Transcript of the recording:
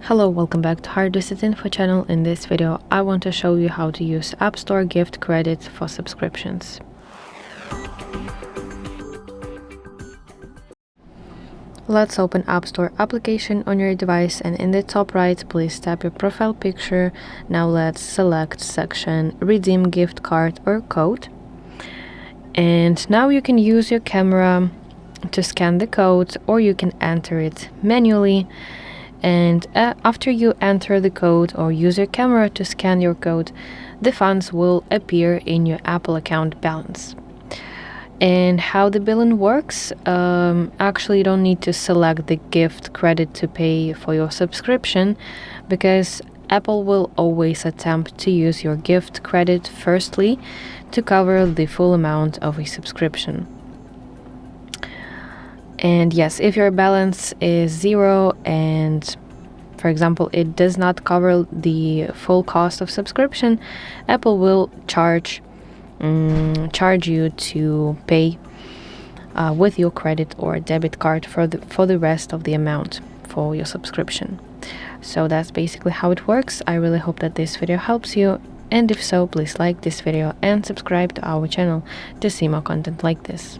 Hello, welcome back to HardReset.Info channel. In this video, I want to show you how to use App Store gift credit for subscriptions. Let's open App Store application on your device, and in the top right, please tap your profile picture. Now let's select section Redeem Gift Card or Code. And now you can use your camera to scan the code, or you can enter it manually. And after you enter the code or use your camera to scan your code, the funds will appear in your Apple account balance. And how the billing works, actually you don't need to select the gift credit to pay for your subscription, because Apple will always attempt to use your gift credit firstly to cover the full amount of a subscription. And yes, if your balance is zero and, for example, it does not cover the full cost of subscription, Apple will charge you to pay with your credit or debit card for the rest of the amount for your subscription. So that's basically how it works. I really hope that this video helps you, and if so, please like this video and subscribe to our channel to see more content like this.